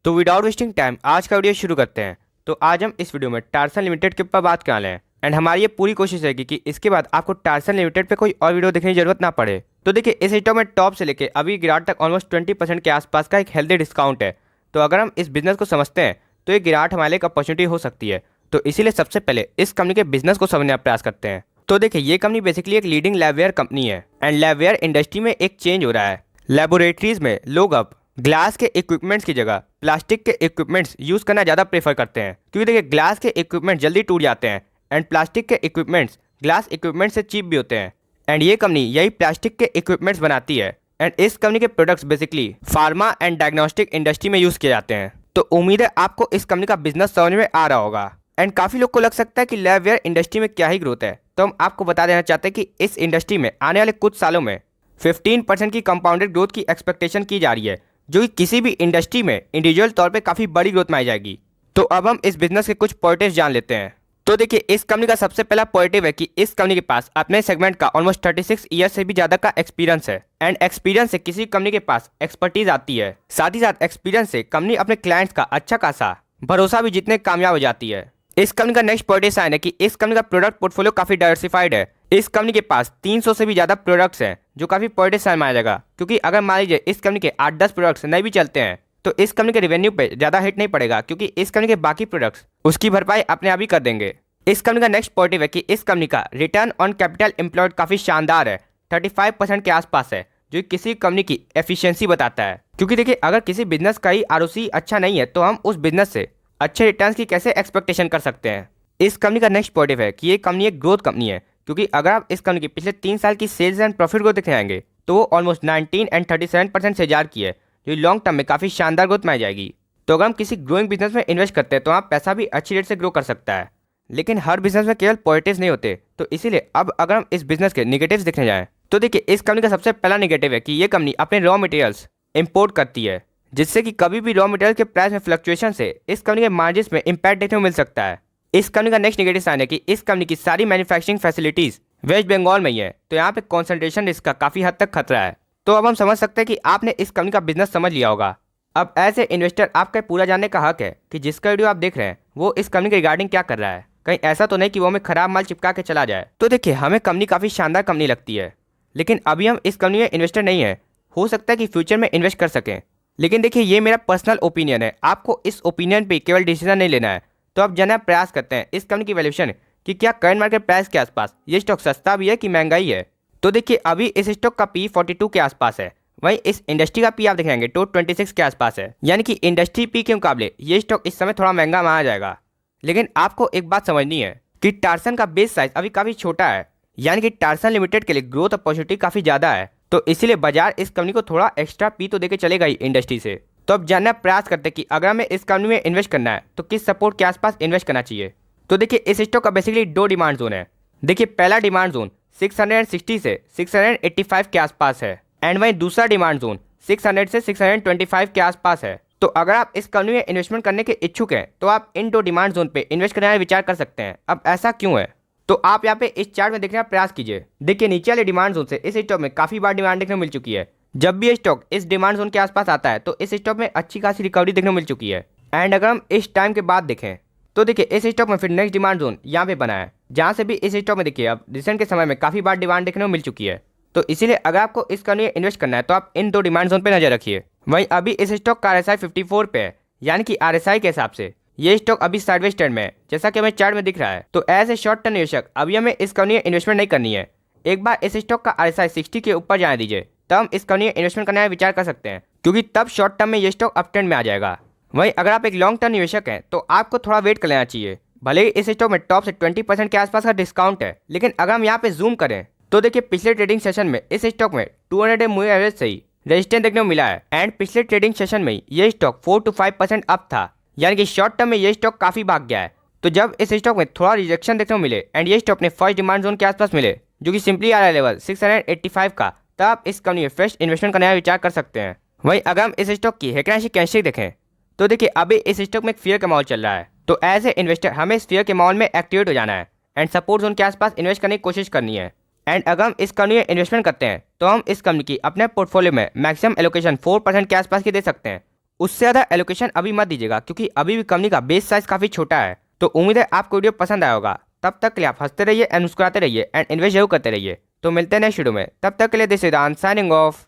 तो without wasting time आज का वीडियो शुरू करते हैं। तो आज हम इस वीडियो में टारसन लिमिटेड के ऊपर बात करने वाले हैं एंड हमारी ये पूरी कोशिश रहेगी कि इसके बाद आपको टारसन लिमिटेड पे कोई और वीडियो देखने की जरूरत ना पड़े। तो देखिए, इस स्टॉक में टॉप से लेके अभी गिरावट तक ऑलमोस्ट 20% के आसपास का एक हेल्दी डिस्काउंट है। तो अगर हम इस बिजनेस को समझते हैं तो ये गिरावट हमारे लिए एक अपॉर्चुनिटी हो सकती है। तो इसीलिए सबसे पहले इस कंपनी के बिजनेस को समझने का प्रयास करते हैं। तो देखिए, ये कंपनी बेसिकली एक लीडिंग लैबवेयर कंपनी है एंड लैबवेयर इंडस्ट्री में एक चेंज हो रहा है। लेबोरेटरीज में लोग अब ग्लास के इक्विपमेंट्स की जगह प्लास्टिक के इक्विपमेंट्स यूज करना ज़्यादा प्रेफर करते हैं, क्योंकि देखिए ग्लास के इक्विपमेंट जल्दी टूट जाते हैं एंड प्लास्टिक के इक्विपमेंट्स ग्लास इक्विपमेंट से चीप भी होते हैं। एंड ये कंपनी यही प्लास्टिक के इक्विपमेंट्स बनाती है एंड इस कंपनी के products basically pharma and diagnostic industry में यूज किए जाते हैं। तो उम्मीद है आपको इस कंपनी का बिजनेस समझ में आ रहा होगा। एंड काफी लोग को लग सकता है कि लैबवेयर इंडस्ट्री में क्या ही ग्रोथ है, तो हम आपको बता देना चाहते हैं कि इस इंडस्ट्री में आने वाले कुछ सालों में 15% की कंपाउंडेड ग्रोथ की एक्सपेक्टेशन की जा रही है, जो कि किसी भी इंडस्ट्री में इंडिविजुअल तौर पे काफी बड़ी ग्रोथ में आ जाएगी। तो अब हम इस बिजनेस के कुछ पॉजिटिव्स जान लेते हैं। तो देखिए, इस कंपनी का सबसे पहला पॉजिटिव है कि इस कंपनी के पास अपने सेगमेंट का ऑलमोस्ट 36 ईयर से भी ज्यादा का एक्सपीरियंस है एंड एक्सपीरियंस से किसी कंपनी के पास एक्सपर्टीज आती है, साथ ही साथ एक्सपीरियंस से कंपनी अपने क्लाइंट्स का अच्छा खासा भरोसा भी जीतने कामयाब हो जाती है। इस कंपनी का नेक्स्ट पॉजिटिव साइन है कि इस कंपनी का प्रोडक्ट पोर्टफोलियो काफी डाइवर्सिफाइड है। इस कंपनी के पास 300 से भी ज्यादा प्रोडक्ट्स हैं, जो काफी पॉजिटिव साइन माना जाएगा, क्योंकि अगर मान लीजिए इस कंपनी के 8-10 प्रोडक्ट्स नहीं भी चलते हैं तो इस कंपनी के रेवेन्यू पे ज्यादा हिट नहीं पड़ेगा, क्योंकि इस कंपनी के बाकी प्रोडक्ट्स उसकी भरपाई अपने आप ही कर देंगे। इस कंपनी का नेक्स्ट पॉजिटिव है कि इस कंपनी का रिटर्न ऑन कैपिटल एम्प्लॉयड काफी शानदार है, 35% के आसपास है, जो किसी कंपनी की एफिशिएंसी बताता है। क्योंकि देखिए, अगर किसी बिजनेस का ही आरओसी अच्छा नहीं है तो हम उस बिजनेस से अच्छे रिटर्न्स की कैसे एक्सपेक्टेशन कर सकते हैं। इस कंपनी का नेक्स्ट पॉजिटिव है कि ये कंपनी एक ग्रोथ कंपनी है, क्योंकि अगर आप इस कंपनी की पिछले 3 साल की सेल्स एंड प्रॉफिट ग्रोथ देखने आएंगे तो वो ऑलमोस्ट 19 एंड 37% से जार की है, जो लॉन्ग टर्म में काफी शानदार ग्रोथ में आ जाएगी। तो अगर हम किसी ग्रोइंग बिजनेस में इन्वेस्ट करते हैं तो आप पैसा भी अच्छी रेट से ग्रो कर सकता है, लेकिन हर बिजनेस में केवल पॉजिटिव्स नहीं होते। तो इसीलिए अब अगर हम इस बिजनेस के निगेटिव्स देखने जाएं तो देखिए, इस कंपनी का सबसे पहला निगेटिव है कि ये कंपनी अपने रॉ मटेरियल्स इंपोर्ट करती है, जिससे कि कभी भी रॉ मटेरियल के प्राइस में फ्लक्चुएशन से इस कंपनी के मार्जिन में इंपैक्ट देखने को मिल सकता है। इस कंपनी का नेक्स्ट निगेटिव साइन है कि इस कंपनी की सारी मैन्युफैक्चरिंग फैसिलिटीज वेस्ट बंगाल में ही है, तो यहाँ पे कॉन्सेंट्रेशन रिस्क का काफी हद तक खतरा है। तो अब हम समझ सकते हैं कि आपने इस कंपनी का बिजनेस समझ लिया होगा। अब एज ए इन्वेस्टर आपका पूरा जानने का हक है कि जिसका वीडियो आप देख रहे हैं वो इस कंपनी के रिगार्डिंग क्या कर रहा है। कहीं ऐसा तो नहीं कि वो हमें खराब माल चिपका के चला जाए। तो देखिए, हमें कंपनी काफी शानदार कंपनी लगती है, लेकिन अभी हम इस कंपनी में इन्वेस्टर नहीं है। हो सकता है कि फ्यूचर में इन्वेस्ट कर सकें, लेकिन देखिए ये मेरा पर्सनल ओपिनियन है, आपको इस ओपिनियन पे केवल डिसीजन नहीं लेना है। तो अब जानने का प्रयास करते हैं इस कंपनी की वैल्यूएशन कि क्या करंट मार्केट प्राइस के आसपास ये स्टॉक सस्ता भी है कि महंगाई है। तो देखिए, अभी इस स्टॉक का पी 42 के आसपास है, वहीं इस इंडस्ट्री का पी आप देखेंगे तो 26 के आसपास है, यानी कि इंडस्ट्री पी के मुकाबले ये स्टॉक इस समय थोड़ा महंगा माना जाएगा। लेकिन आपको एक बात समझनी है कि टारसन का बेस साइज अभी काफी छोटा है, यानी कि टारसन लिमिटेड के लिए ग्रोथ अपॉर्चुनिटी काफी ज्यादा है। तो इसीलिए बाजार इस कंपनी को थोड़ा एक्स्ट्रा पी तो देके चलेगा ही इंडस्ट्री से। तो अब जानना प्रयास करते हैं कि अगर हमें इस कंपनी में इन्वेस्ट करना है तो किस सपोर्ट के आसपास इन्वेस्ट करना चाहिए। तो देखिए, इस स्टॉक का बेसिकली 2 डिमांड जोन है। देखिए, पहला डिमांड जोन 660 से 685 के आसपास है एंड वहीं दूसरा डिमांड जोन 600 से 625 के आसपास है। तो अगर आप इस कंपनी में इन्वेस्टमेंट करने के इच्छुक हैं तो आप इन 2 डिमांड जोन पे इन्वेस्ट करने का विचार कर सकते हैं। अब ऐसा क्यों है, तो आप यहाँ पे इस चार्ट में देखने का प्रयास कीजिए। देखिए, नीचे वाले डिमांड जोन से इस स्टॉक में काफी बार डिमांड देखने को मिल चुकी है। जब भी ये स्टॉक इस डिमांड जोन के आसपास आता है तो इस स्टॉक में अच्छी खासी रिकवरी देखने को मिल चुकी है। एंड अगर हम इस टाइम के बाद देखें तो देखिए, इस स्टॉक में फिर नेक्स्ट डिमांड जोन यहाँ पे बना है, जहाँ से भी इस स्टॉक में देखिए अब रिसेंट के समय में काफी बार डिमांड देखने को मिल चुकी है। तो इसीलिए अगर आपको इस कंपनी में इन्वेस्ट करना है तो आप इन 2 डिमांड जोन पे नजर रखिए। वहीं अभी इस स्टॉक का RSI 54 पे है, यानी कि RSI के हिसाब से ये स्टॉक अभी साइडवेज ट्रेंड में है, जैसा कि हमें चार्ट में दिख रहा है। तो एज ए शॉर्ट टर्म निवेशक अभी हमें इस कंपनी में इन्वेस्टमेंट नहीं करनी है। एक बार इस स्टॉक का RSI 60 के ऊपर जाने दीजिए, तब हम इस कंपनी में इन्वेस्टमेंट करने का विचार कर सकते हैं, क्योंकि तब शॉर्ट टर्म में ये स्टॉक अप ट्रेंड में आ जाएगा। वहीं अगर आप एक लॉन्ग टर्म निवेशक हैं तो आपको थोड़ा वेट कर लेना चाहिए। भले ही इस स्टॉक में टॉप से 20% के आसपास का डिस्काउंट है, लेकिन अगर हम यहाँ पे जूम करें तो देखिए, पिछले ट्रेडिंग सेशन में इस स्टॉक में 200 डे मूविंग एवरेज से ही रेजिस्टेंस देखने को मिला है एंड पिछले ट्रेडिंग सेशन में ये स्टॉक 4 to 5% अप था, यानी कि शॉर्ट टर्म में ये स्टॉक काफी भाग गया है। तो जब इस स्टॉक में थोड़ा रिजेक्शन देखने को मिले एंड ये स्टॉक अपने फर्स्ट डिमांड जोन के आसपास मिले, जो कि सिंपली आ रहा है लेवल 685 का, तब आप इस कंपनी में फ्रेश इन्वेस्टमेंट करने का विचार कर सकते हैं। वहीं अगर हम इस स्टॉक की हेकनाशी कैंडलस्टिक देखें तो देखिए, अभी इस स्टॉक में एक फियर का माहौल चल रहा है। तो एज ए इन्वेस्टर हमें इस फियर के माहौल में एक्टिवेट हो जाना है एंड सपोर्ट जोन के आसपास इन्वेस्ट करने की कोशिश करनी है। एंड अगर हम इस कंपनी में इन्वेस्टमेंट करते हैं तो हम इस कंपनी की अपने पोर्टफोलियो में मैक्सिमम एलोकेशन 4% के आसपास की दे सकते हैं। उससे ज़्यादा एलोकेशन अभी मत दीजिएगा, क्योंकि अभी भी कंपनी का बेस साइज काफ़ी छोटा है। तो उम्मीद है आपको वीडियो पसंद आया होगा। तब तक के लिए आप हंसते रहिए एंड मुस्कुराते रहिए एंड इन्वेस्ट जरूर करते रहिए। तो मिलते हैं नेक्स्ट वीडियो में, तब तक के लिए दिस इज साइनिंग ऑफ।